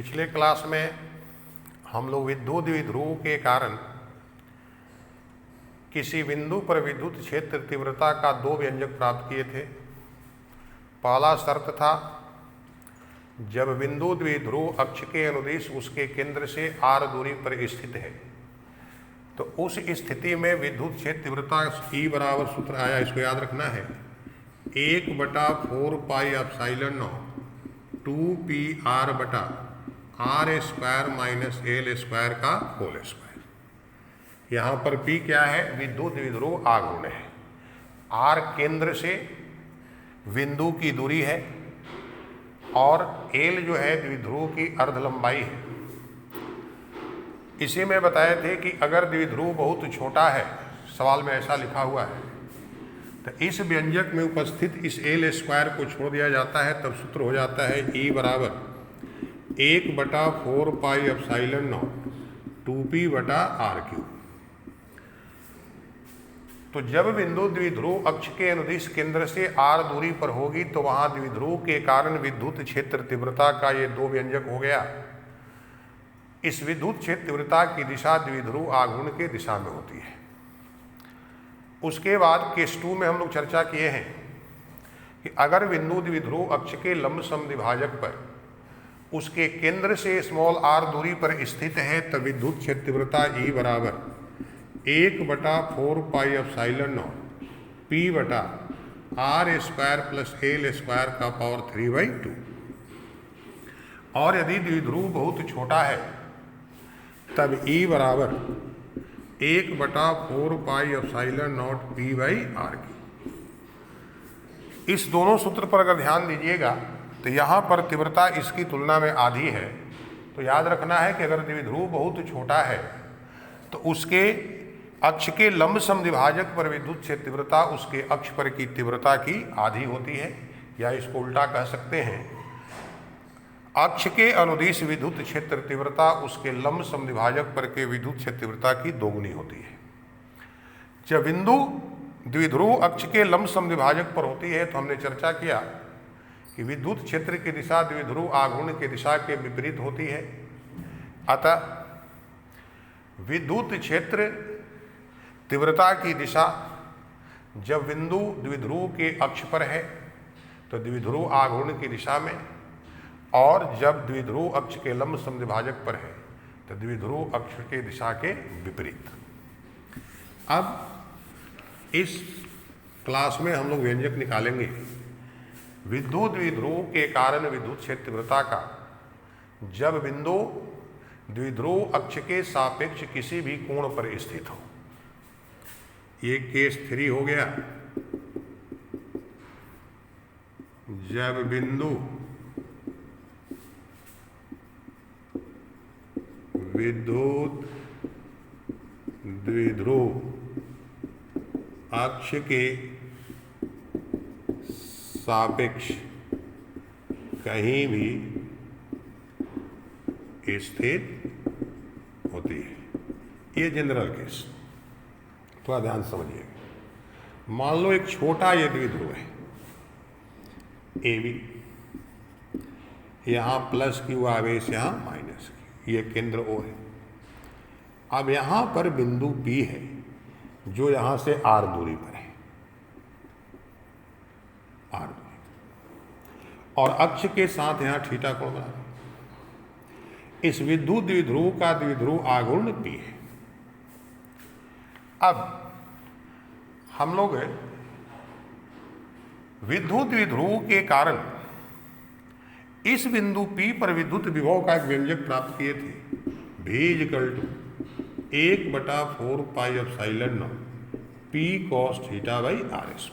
पिछले क्लास में हम लोग विद्युत द्विध्रुव के कारण किसी बिंदु पर विद्युत क्षेत्र तीव्रता का दो व्यंजक प्राप्त किए थे। पहला शर्त था जब बिंदु द्विध्रुव अक्ष के अनुदिश उसके केंद्र से r दूरी पर स्थित है तो उस स्थिति में विद्युत क्षेत्र तीव्रता E बराबर सूत्र आया, इसको याद रखना है 1/4 पाई एप्सिलॉन नॉट 2πr बटा r square minus l square का होल स्क्वायर। यहाँ पर P क्या है? विद्युत द्विध्रुव आघूर्ण है। R केंद्र से बिंदु की दूरी है और L जो है द्विध्रुव की अर्ध लंबाई है। इसी में बताए थे कि अगर द्विध्रुव बहुत छोटा है, सवाल में ऐसा लिखा हुआ है, तो इस व्यंजक में उपस्थित इस L स्क्वायर को छोड़ दिया जाता है, तब सूत्र हो जाता है E बराबर 1/4 पाई एप्सिलॉन नॉट 2p बटा r³। तो जब बिंदु द्विध्रुव अक्ष के अनुदिश केंद्र से r दूरी पर होगी तो वहां द्विध्रुव के कारण विद्युत क्षेत्र तीव्रता का ये दो व्यंजक हो गया। इस विद्युत क्षेत्र तीव्रता की दिशा द्विध्रुव आघूर्ण के दिशा में होती है। उसके बाद केस 2 में हम लोग चर्चा किए हैं कि अगर बिंदु द्विध्रुव अक्ष के लंब समद्विभाजक पर उसके केंद्र से स्मॉल r दूरी पर स्थित है तब विद्युत क्षेत्र तीव्रता E बराबर 1/4 पाई एप्सिलॉन नॉट p बटा r square plus l square का पावर 3/2। और यदि द्विध्रुव बहुत छोटा है तब E बराबर 1/4 पाई एप्सिलॉन नॉट p/r³। इस दोनों सूत्र पर अगर ध्यान दीजिएगा तो यहाँ पर तीव्रता इसकी तुलना में आधी है। तो याद रखना है कि अगर द्विध्रुव बहुत छोटा है तो उसके अक्ष के लंब समद्विभाजक पर विद्युत क्षेत्र तीव्रता उसके अक्ष पर की तीव्रता की आधी होती है, या इसको उल्टा कह सकते हैं अक्ष के अनुदिश विद्युत क्षेत्र तीव्रता उसके लंब समद्विभाजक पर के विद्युत क्षेत्र तीव्रता की दोगुनी होती है। जब बिंदु द्विध्रुव अक्ष के लंब समद्विभाजक पर होती है तो हमने चर्चा किया कि विद्युत क्षेत्र की दिशा द्विध्रुव आघूर्ण की दिशा के विपरीत होती है। अतः विद्युत क्षेत्र तीव्रता की दिशा जब बिंदु द्विध्रुव के अक्ष पर है तो द्विध्रुव आघूर्ण की दिशा में, और जब द्विध्रुव अक्ष के लंब समद्विभाजक पर है तो द्विध्रुव अक्ष के दिशा के विपरीत। अब इस क्लास में हम लोग व्यंजक निकालेंगे विद्युत द्विध्रुव के कारण विद्युत क्षेत्र तीव्रता का जब बिंदु द्विध्रुव अक्ष के सापेक्ष किसी भी कोण पर स्थित हो। ये केस 3 हो गया। जब बिंदु विद्युत द्विध्रुव अक्ष के सापेक्ष कहीं भी स्थित होती है। ये जनरल केस, थोड़ा ध्यान समझिएगा। मान लो एक छोटा ये द्विध्रुव है AB, यहाँ प्लस Q आवेश, यहाँ माइनस Q, ये केंद्र O है। अब यहाँ पर बिंदु P है जो यहाँ से R दूरी पर है, R दूरी, और अक्ष के साथ यहाँ थीटा कोण बना। इस विद्युत द्विध्रुव का द्विध्रुव आघूर्ण P है। अब हम लोग विद्युत द्विध्रुव के कारण इस बिंदु P पर विद्युत विभव का एक व्यंजक प्राप्त किए थे, V = 1/4 pi epsilon naught P cos θ/r²।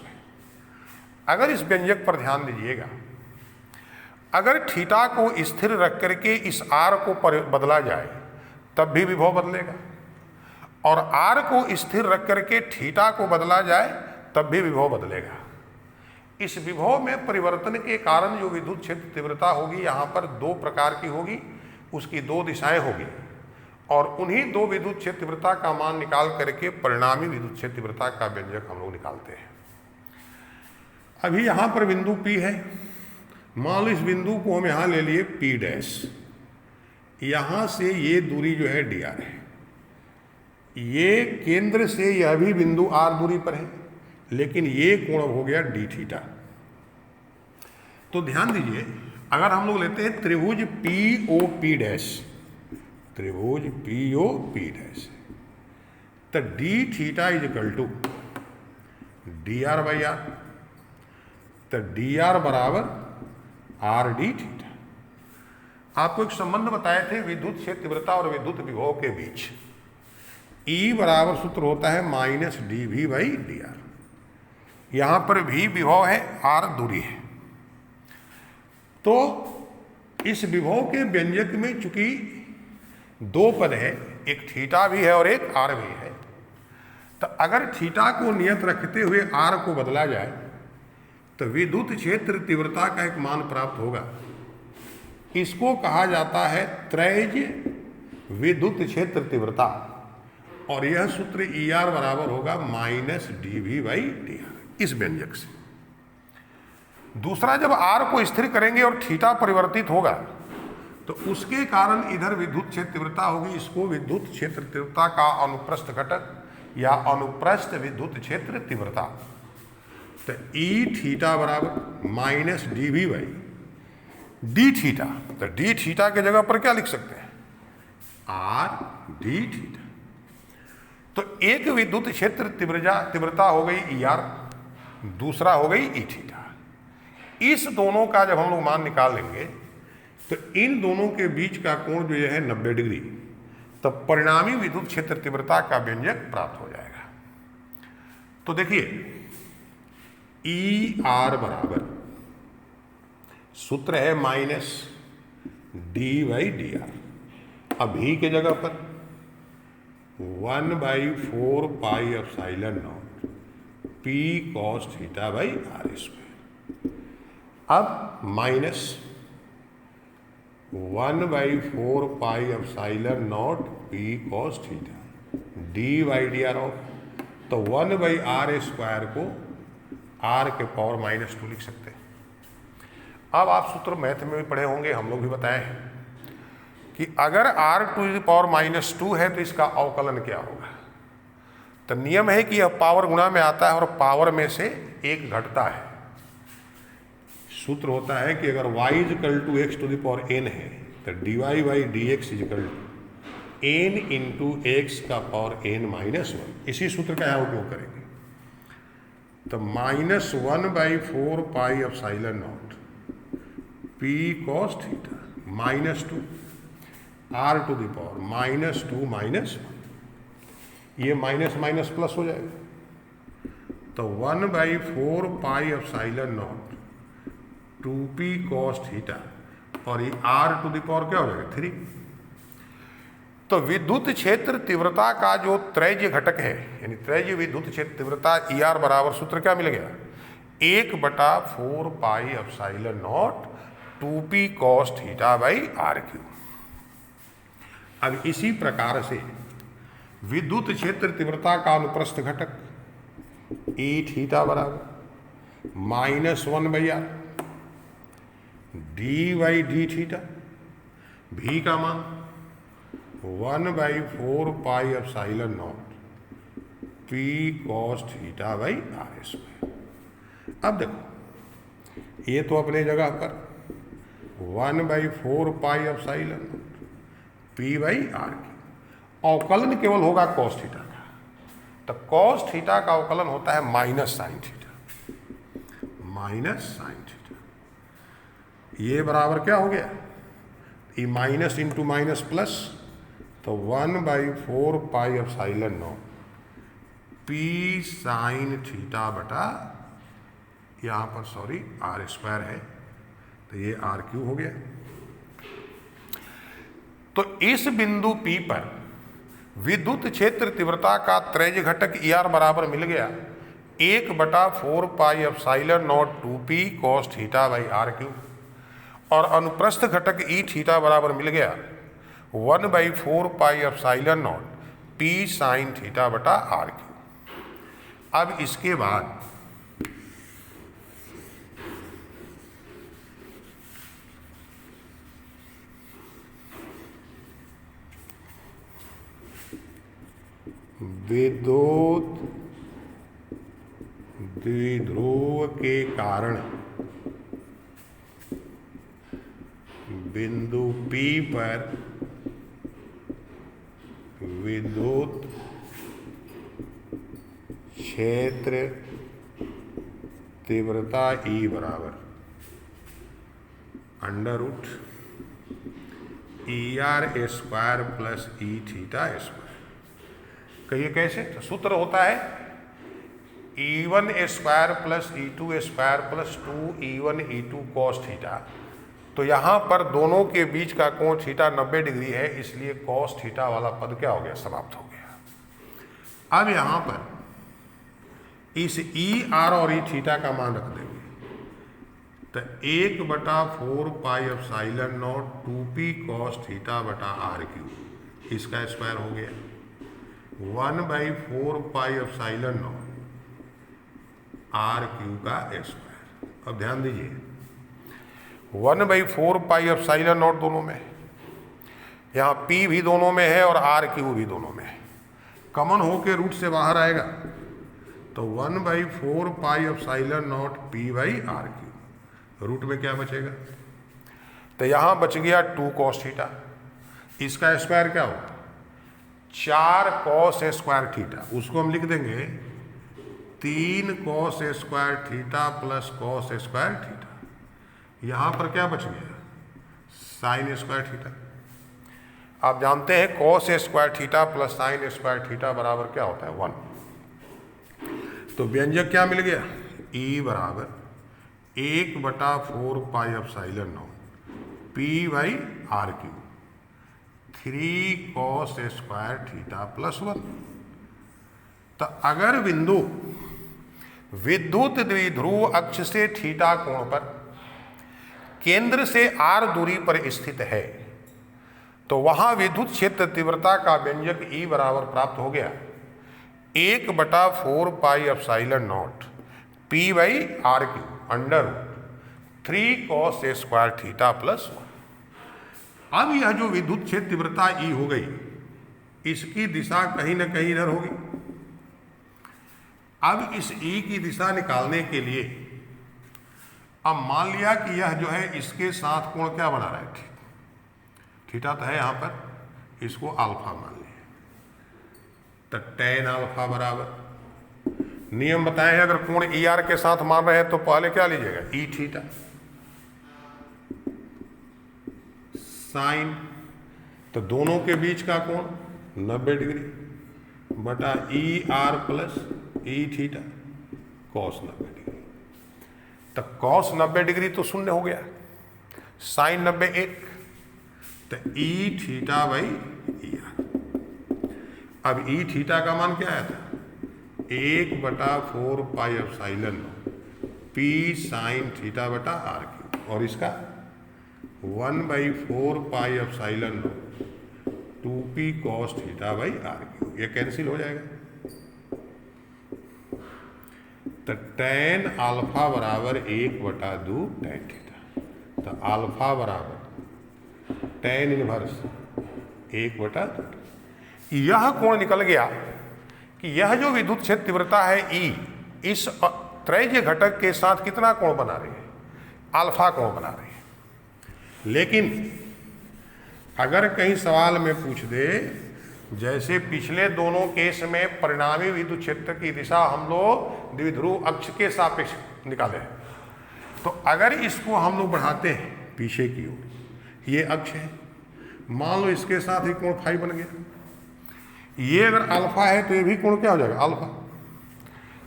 अगर इस व्यंजक पर ध्यान दीजिएगा, अगर थीटा को स्थिर रख करके इस r को बदला जाए तब भी विभव बदलेगा, और r को स्थिर रख करके थीटा को बदला जाए तब भी विभव बदलेगा। इस विभव में परिवर्तन के कारण जो विद्युत क्षेत्र तीव्रता होगी यहाँ पर दो प्रकार की होगी, उसकी दो दिशाएं होगी, और उन्हीं दो विद्युत क्षेत्र तीव्रता का मान निकाल करके परिणामी विद्युत क्षेत्र तीव्रता का व्यंजक हम लोग निकालते हैं। अभी यहाँ पर बिंदु P है, मान लो इस बिंदु को हम यहाँ ले लिए P डैश, यहाँ से ये दूरी जो है डी आर है, ये केंद्र से यह भी बिंदु आर दूरी पर है, लेकिन ये कोण हो गया डी थीटा। तो ध्यान दीजिए, अगर हम लोग लेते हैं त्रिभुज पी ओ पी डैश, त्रिभुज पी ओ पी डैश, तो d theta is equal to d r by r, तो डी आर बराबर आर डी थीटा। आपको एक संबंध बताए थे विद्युत क्षेत्र तीव्रता और विद्युत विभव के बीच, E बराबर सूत्र होता है minus d v by D r. यहां पर भी विभव है, आर दूरी है, तो इस विभव के व्यंजक में चूंकि दो पद है, एक थीटा भी है और एक आर भी है, तो अगर थीटा को नियत रखते हुए आर को बदला जाए तो विद्युत क्षेत्र तीव्रता का एक मान प्राप्त होगा। इसको कहा जाता है त्रैज्य विद्युत क्षेत्र तीव्रता, और यह सूत्र ई आर बराबर होगा minus d v by D r, इस व्यंजक से। दूसरा, जब आर को स्थिर करेंगे और थीटा परिवर्तित होगा तो उसके कारण इधर विद्युत क्षेत्र तीव्रता होगी, इसको विद्युत क्षेत्र तीव्रता का अनुप्रस्थ घटक या अनुप्रस्थ विद्युत क्षेत्र तीव्रता। तो ई थीटा बराबर minus d v by d theta, तो डी थीटा के जगह पर क्या लिख सकते हैं, आर डी थीटा। तो एक विद्युत क्षेत्र तीव्रता हो गई ई आर, दूसरा हो गई ई थीटा। इस दोनों का जब हम लोग मान निकाल लेंगे तो इन दोनों के बीच का कोण जो है 90 डिग्री, तब परिणामी विद्युत क्षेत्र तीव्रता का व्यंजक प्राप्त हो जाएगा। तो देखिए, ई आर बराबर सूत्र है minus D by D R, अब भी के जगह पर 1/4 pi epsilon naught P cos theta by are square. अब minus 1/4 pi epsilon naught P cos theta D by D R of, तो 1/r स्क्वायर को r के पावर -2 लिख सकते हैं। अब आप सूत्र मैथ में भी पढ़े होंगे, हम लोग भी बताए हैं कि अगर r टू द पावर -2 है तो इसका अवकलन क्या होगा। तो नियम है कि यह पावर गुणा में आता है और पावर में से एक घटता है। सूत्र होता है कि अगर y equal to x to the power n है तो dy by d x equal to n into x का पावर n-1, इसी सूत्र का यहाँ उपयोग करेंगे। तो -1/4 pi epsilon naught P cos theta -2 r to the power -2 -1, ये माइनस माइनस प्लस हो जाएगा। तो 1/4 pi epsilon naught 2p cos theta, और ये r टू द पावर क्या हो जाएगा 3। तो विद्युत क्षेत्र तीव्रता का जो त्रैज्य घटक है, यानी त्रैज्य विद्युत क्षेत्र तीव्रता ई आर बराबर सूत्र क्या मिल गया, 1/4 pi epsilon naught 2p cos theta by r cube. अब इसी प्रकार से विद्युत क्षेत्र तीव्रता का अनुप्रस्थ घटक ई थीटा बराबर -1/r D by d theta, भी का मान 1/4 pi epsilon naught P cos theta by are square. अब देखो, ये तो अपने जगह पर 1/4 pi epsilon naught p by r की, अवकलन केवल होगा कॉस थीटा का। तो कॉस थीटा का अवकलन होता है minus sine theta, minus sine theta. ये बराबर क्या हो गया, ये माइनस इंटू माइनस प्लस, तो 1/4 pi epsilon naught P sign theta बटा, यहाँ पर सॉरी आर स्क्वायर है, तो ये आर क्यू हो गया। तो इस बिंदु P पर विद्युत क्षेत्र तीव्रता का त्रैज्य घटक ई आर बराबर मिल गया 1/4 pi epsilon naught 2p cos theta by r cube, और अनुप्रस्थ घटक ई थीटा बराबर मिल गया 1/4 pi epsilon naught p sine theta बटा आर क्यू। अब इसके बाद विद्युत द्विध्रुव के कारण बिंदु P पर विद्युत क्षेत्र तीव्रता E बराबर √ ER square plus E theta square. कहिए कैसे? तो सूत्र होता है E1 square plus E2 square plus 2E1 E2 cos theta. तो यहाँ पर दोनों के बीच का कोण थीटा 90 डिग्री है, इसलिए कॉस थीटा वाला पद क्या हो गया? समाप्त हो गया। अब यहाँ पर इस ER और E थीटा का मान रख देंगे, तो 1/4 pi epsilon naught 2p cos theta बटा r3, इसका स्क्वायर हो गया 1/4 पाई एप्सिलॉन नॉट r3 का स्क्वायर। अब ध्यान दीजिए 1/4 पाई एप्सिलॉन नॉट दोनों में, यहाँ p भी दोनों में है और r3 भी दोनों में है, कॉमन होके रूट से बाहर आएगा, तो 1/4 pi epsilon not p/r3, root में क्या बचेगा? तो यहाँ बच गया 2 कॉस थीटा, इसका स्क्वायर क्या होगा? 4 कॉस स्क्वायर थीटा, उसको हम लिख देंगे 3 cos square theta plus cos square theta. यहाँ पर क्या बच गया? Sine square theta. आप जानते हैं cos square theta plus sine square theta बराबर क्या होता है? 1। तो व्यंजक क्या मिल गया? E बराबर 1/4 pi epsilon not p/r3 3 cos square theta plus 1। तो अगर बिंदु विद्युत द्विध्रुव अक्ष से थीटा कोण पर केंद्र से r दूरी पर स्थित है, तो वहां विद्युत क्षेत्र तीव्रता का व्यंजक E बराबर प्राप्त हो गया 1/4 pi epsilon not p/r3 √3 cos square theta plus 1। अब यह जो विद्युत क्षेत्र तीव्रता E हो गई, इसकी दिशा कहीं ना कहीं इधर होगी। अब इस E की दिशा निकालने के लिए अब मान लिया कि यह जो है इसके साथ कोण क्या बना रहा है? थीटा तो है यहाँ पर, इसको अल्फा मान लिया, तो tan अल्फा बराबर, नियम बताए हैं अगर कोण ER के साथ मान रहे हैं तो पहले क्या लीजिएगा? E थीटा साइन, तो दोनों के बीच का कोण 90 डिग्री बटा ER plus E theta cos 90 degree. तो कॉस 90 डिग्री तो शून्य हो गया, साइन 90 1, तो E थीटा/ER। अब E थीटा का मान क्या आया था? 1/4 pi epsilon p sine theta बटा r3, और इसका 1/4 पाई एप्सिलॉन 2p कॉस थीटा/r3, ये कैंसिल हो जाएगा। तो tan अल्फा बराबर 1/2 tan थीटा, तो अल्फा बराबर tan इनवर्स 1/2। यह कोण निकल गया कि यह जो विद्युत क्षेत्र तीव्रता है E, इस त्रैज्य घटक के साथ कितना कोण बना रही है? अल्फा कोण बना रही है। लेकिन अगर कहीं सवाल में पूछ दे, जैसे पिछले दोनों केस में परिणामी विद्युत क्षेत्र की दिशा हम लोग द्विध्रुव अक्ष के सापेक्ष निकाले, तो अगर इसको हम लोग बढ़ाते हैं पीछे की ओर, ये अक्ष है, मान लो इसके साथ ही कोण फाई बन गया, ये अगर अल्फा है तो ये भी कोण क्या हो जाएगा? अल्फा।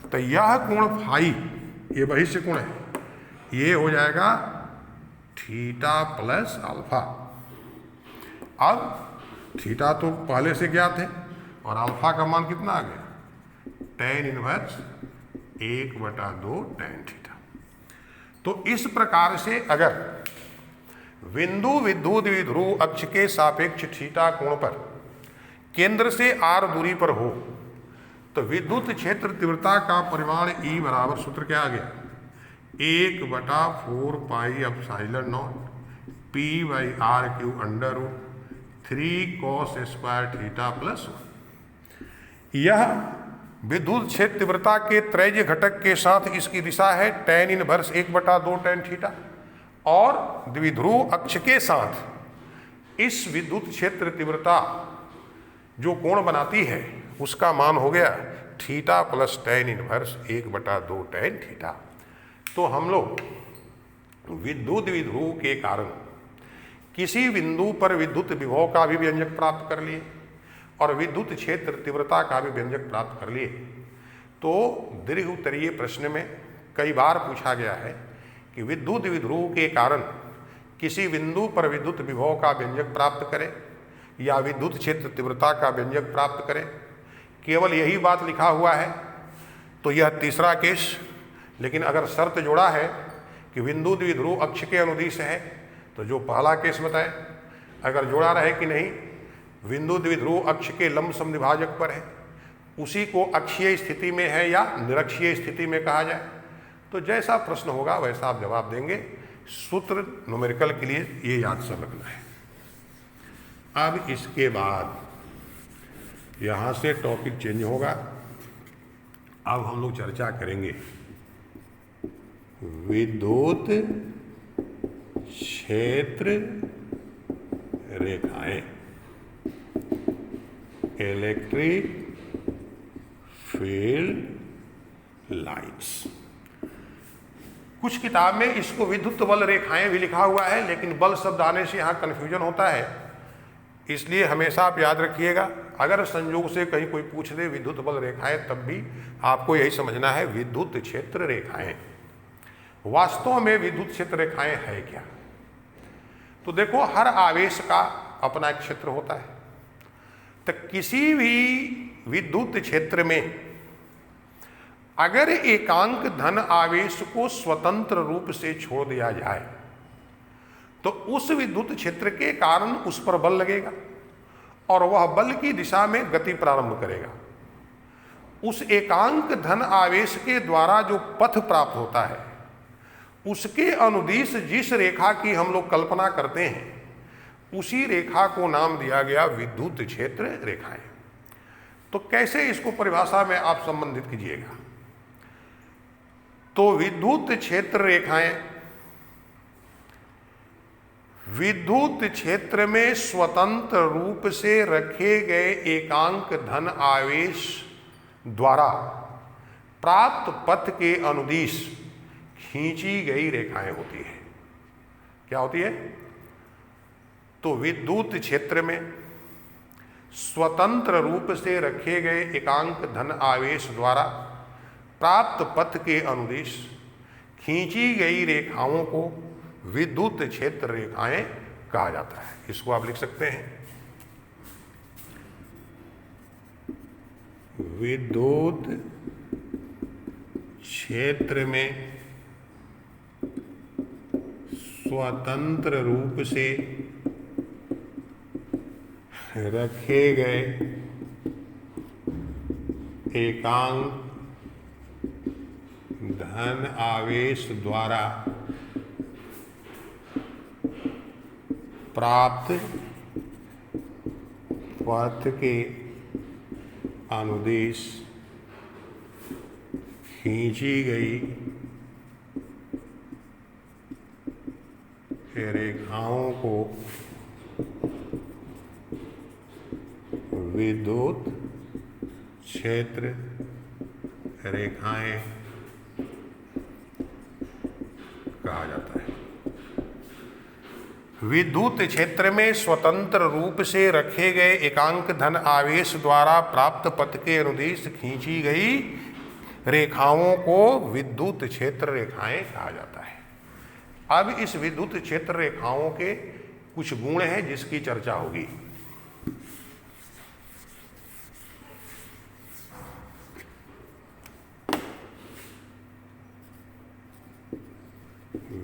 तो यह कोण फाई, ये बहिष्य कोण है, ये हो जाएगा थीटा प्लस अल्फा। अब थीटा तो पहले से ज्ञात है और अल्फा का मान कितना आ गया? tan inverse 1/2 tan theta. तो इस प्रकार से अगर बिंदु विद्युत द्विध्रुव अक्ष के सापेक्ष थीटा कोण पर केंद्र से r दूरी पर हो, तो विद्युत क्षेत्र तीव्रता का परिमाण E बराबर, सूत्र क्या आ गया? 1/4 pi epsilon not p/r3 √3 cos square theta plus 1। यह विद्युत क्षेत्र तीव्रता के त्रैज्य घटक के साथ इसकी दिशा है tan इनवर्स 1/2 tan थीटा, और द्विध्रुव अक्ष के साथ इस विद्युत क्षेत्र तीव्रता जो कोण बनाती है उसका मान हो गया theta plus tan inverse 1/2 tan theta. तो हम लोग विद्युत द्विध्रुव के कारण किसी बिंदु पर विद्युत विभव का भी व्यंजक प्राप्त कर लिए और विद्युत क्षेत्र तीव्रता का भी व्यंजक प्राप्त कर लिए। तो दीर्घ उत्तरीय प्रश्न में कई बार पूछा गया है कि विद्युत द्विध्रुव के कारण किसी बिंदु पर विद्युत विभव का व्यंजक प्राप्त करें या विद्युत क्षेत्र तीव्रता का व्यंजक प्राप्त करें। केवल यही बात लिखा हुआ है तो यह तीसरा केस, लेकिन अगर शर्त जोड़ा है कि बिंदु द्विध्रुव अक्ष के अनुदिश है तो जो पहला केस बताए। अगर जोड़ा रहे कि नहीं बिंदु द्विध्रुव अक्ष के लंब समद्विभाजक पर है, उसी को अक्षीय स्थिति में है या निरक्षीय स्थिति में कहा जाए, तो जैसा प्रश्न होगा वैसा आप जवाब देंगे। सूत्र न्यूमेरिकल के लिए ये याद सब रखना है। अब इसके बाद यहाँ से टॉपिक चेंज होगा। अब हम लोग चर्चा करेंगे विद्युत क्षेत्र रेखाएं, इलेक्ट्रिक फील्ड लाइन्स। कुछ किताब में इसको विद्युत बल रेखाएं भी लिखा हुआ है, लेकिन बल शब्द आने से यहाँ कन्फ्यूजन होता है, इसलिए हमेशा आप याद रखिएगा। अगर संयोग से कहीं कोई पूछ दे विद्युत बल रेखाएं, तब भी आपको यही समझना है विद्युत क्षेत्र रेखाएं। वास्तव में विद्युत क्षेत्र रेखाएं है क्या? तो देखो, हर आवेश का अपना एक क्षेत्र होता है। तो किसी भी विद्युत क्षेत्र में अगर एकांक धन आवेश को स्वतंत्र रूप से छोड़ दिया जाए तो उस विद्युत क्षेत्र के कारण उस पर बल लगेगा और वह बल की दिशा में गति प्रारंभ करेगा। उस एकांक धन आवेश के द्वारा जो पथ प्राप्त होता है उसके अनुदिश जिस रेखा की हम लोग कल्पना करते हैं उसी रेखा को नाम दिया गया विद्युत क्षेत्र रेखाएं। तो कैसे इसको परिभाषा में आप संबंधित कीजिएगा? तो विद्युत क्षेत्र रेखाएं विद्युत क्षेत्र में स्वतंत्र रूप से रखे गए एकांक धन आवेश द्वारा प्राप्त पथ के अनुदिश खींची गई रेखाएं होती है। क्या होती है? तो विद्युत क्षेत्र में स्वतंत्र रूप से रखे गए एकांक धन आवेश द्वारा प्राप्त पथ के अनुदिश खींची गई रेखाओं को विद्युत क्षेत्र रेखाएं कहा जाता है। इसको आप लिख सकते हैं विद्युत क्षेत्र में स्वतंत्र रूप से रखे गए एकांक धन आवेश द्वारा प्राप्त पथ के अनुदिश खींची गई रेखाओं को विद्युत क्षेत्र रेखाएं कहा जाता है। विद्युत क्षेत्र में स्वतंत्र रूप से रखे गए एकांक धन आवेश द्वारा प्राप्त पथ के अनुदिश खींची गई रेखाओं को विद्युत क्षेत्र रेखाएं कहा जाता है। अब इस विद्युत क्षेत्र रेखाओं के कुछ गुण हैं जिसकी चर्चा होगी।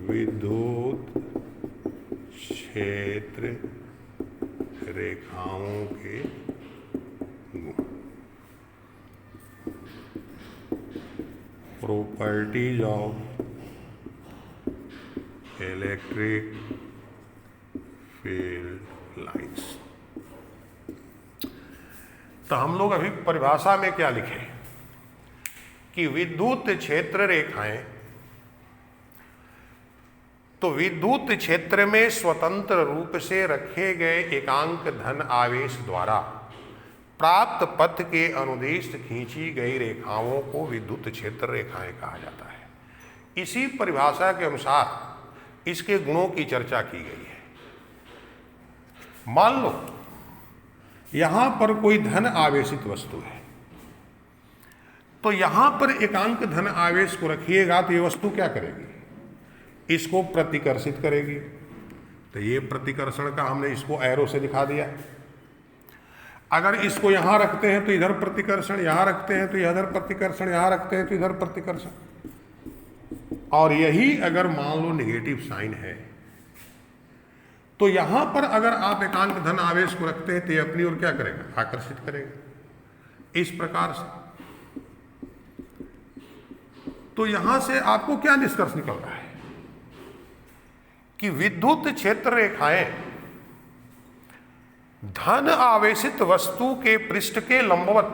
विद्युत क्षेत्र रेखाओं के गुण। Properties of electric field lines. तो हम लोग अभी परिभाषा में क्या लिखे कि विद्युत क्षेत्र रेखाएं, तो विद्युत क्षेत्र में स्वतंत्र रूप से रखे गए एकांक धन आवेश द्वारा प्राप्त पथ के अनुदिश खींची गई रेखाओं को विद्युत क्षेत्र रेखाएं कहा जाता है। इसी परिभाषा के अनुसार इसके गुणों की चर्चा की गई है। मान लो यहां पर कोई धन आवेशित वस्तु है, तो यहां पर एकांक धन आवेश को रखिएगा तो ये वस्तु क्या करेगी? इसको प्रतिकर्षित करेगी। तो ये प्रतिकर्षण का हमने इसको एरो से दिखा दिया। अगर इसको यहां रखते हैं तो इधर प्रतिकर्षण, यहां रखते हैं तो इधर प्रतिकर्षण, यहां रखते हैं तो इधर प्रतिकर्षण। और यही अगर मान लो नेगेटिव साइन है तो यहां पर अगर आप एकांक धन आवेश को रखते हैं तो ये अपनी ओर क्या करेगा? आकर्षित करेगा। इस प्रकार से तो यहां से आपको क्या निष्कर्ष निकल रहा है कि विद्युत क्षेत्र रेखाएं धन आवेशित वस्तु के पृष्ठ के लंबवत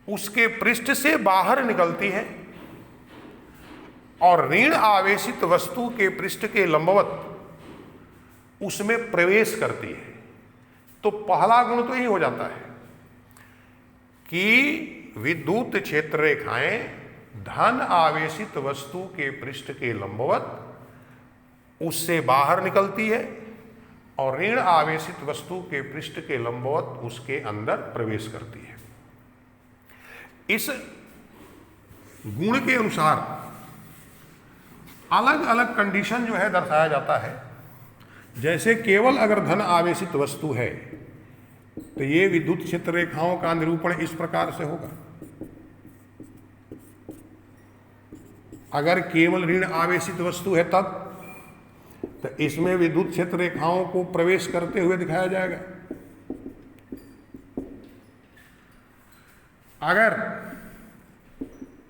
उसके पृष्ठ से बाहर निकलती है और ऋण आवेशित वस्तु के पृष्ठ के लंबवत उसमें प्रवेश करती है। तो पहला गुण तो यही हो जाता है कि विद्युत क्षेत्र रेखाएं धन आवेशित वस्तु के पृष्ठ के लंबवत उससे बाहर निकलती है और ऋण आवेशित वस्तु के पृष्ठ के लंबवत उसके अंदर प्रवेश करती है। इस गुण के अनुसार अलग अलग कंडीशन जो है दर्शाया जाता है। जैसे केवल अगर धन आवेशित वस्तु है तो ये विद्युत क्षेत्र रेखाओं का निरूपण इस प्रकार से होगा। अगर केवल ऋण आवेशित वस्तु है तब तो इसमें विद्युत क्षेत्र रेखाओं को प्रवेश करते हुए दिखाया जाएगा। अगर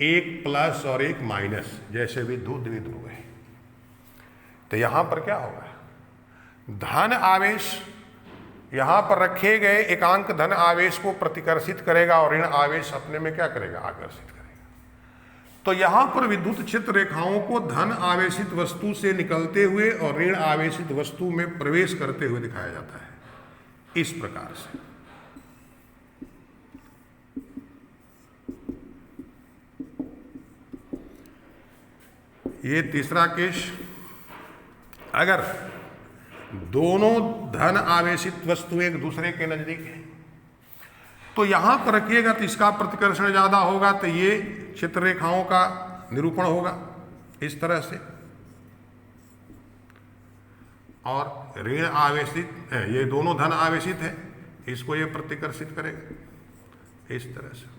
एक प्लस और एक माइनस जैसे विद्युत द्विध्रुव है तो यहां पर क्या होगा? धन आवेश यहां पर रखे गए एकांक धन आवेश को प्रतिकर्षित करेगा और ऋण आवेश अपने में क्या करेगा? आकर्षित करेगा। तो यहां पर विद्युत क्षेत्र रेखाओं को धन आवेशित वस्तु से निकलते हुए और ऋण आवेशित वस्तु में प्रवेश करते हुए दिखाया जाता है इस प्रकार से। ये तीसरा केस, अगर दोनों धन आवेशित वस्तु एक दूसरे के नजदीक है तो यहां पर रखिएगा तो इसका प्रतिकर्षण ज्यादा होगा तो ये क्षेत्र रेखाओं का निरूपण होगा इस तरह से। और ऋण आवेशित है, ये दोनों धन आवेशित है, इसको ये प्रतिकर्षित करेगा इस तरह से।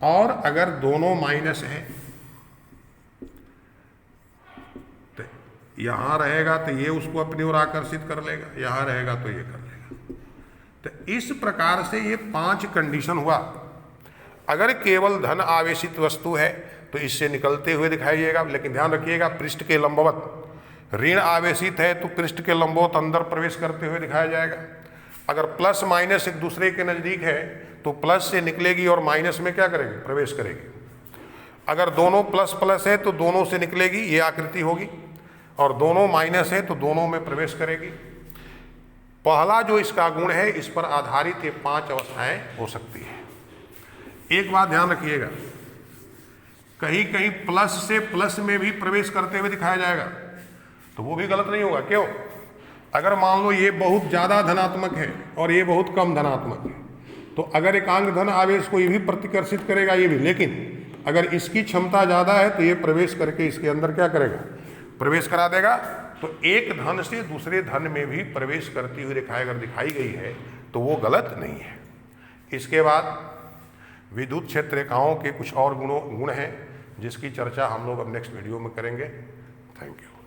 और अगर दोनों माइनस है तो यहां रहेगा तो ये उसको अपनी ओर आकर्षित कर लेगा, यहां रहेगा तो ये कर लेगा। तो इस प्रकार से ये 5 कंडीशन हुआ। अगर केवल धन आवेशित वस्तु है तो इससे निकलते हुए दिखाइएगा, लेकिन ध्यान रखिएगा पृष्ठ के लंबवत। ऋण आवेशित है तो पृष्ठ के लंबवत अंदर प्रवेश करते हुए दिखाया जाएगा। अगर प्लस माइनस एक दूसरे के नजदीक है तो प्लस से निकलेगी और माइनस में क्या करेगी? प्रवेश करेगी। अगर दोनों प्लस प्लस है तो दोनों से निकलेगी, ये आकृति होगी, और दोनों माइनस है तो दोनों में प्रवेश करेगी। पहला जो इसका गुण है इस पर आधारित ये 5 अवस्थाएं हो सकती है। एक बात ध्यान रखिएगा, कहीं कहीं प्लस से प्लस में भी प्रवेश करते हुए दिखाया जाएगा तो वो भी गलत नहीं होगा। क्यों? अगर मान लो ये बहुत ज्यादा धनात्मक है और ये बहुत कम धनात्मक है तो अगर एकांक धन आवेश को ये भी प्रतिकर्षित करेगा ये भी, लेकिन अगर इसकी क्षमता ज्यादा है तो ये प्रवेश करके इसके अंदर क्या करेगा? प्रवेश करा देगा। तो एक धन से दूसरे धन में भी प्रवेश करती हुई रेखाएं अगर दिखाई गई है तो वो गलत नहीं है। इसके बाद विद्युत क्षेत्र रेखाओं के कुछ और गुण हैं जिसकी चर्चा हम लोग अब नेक्स्ट वीडियो में करेंगे। Thank you.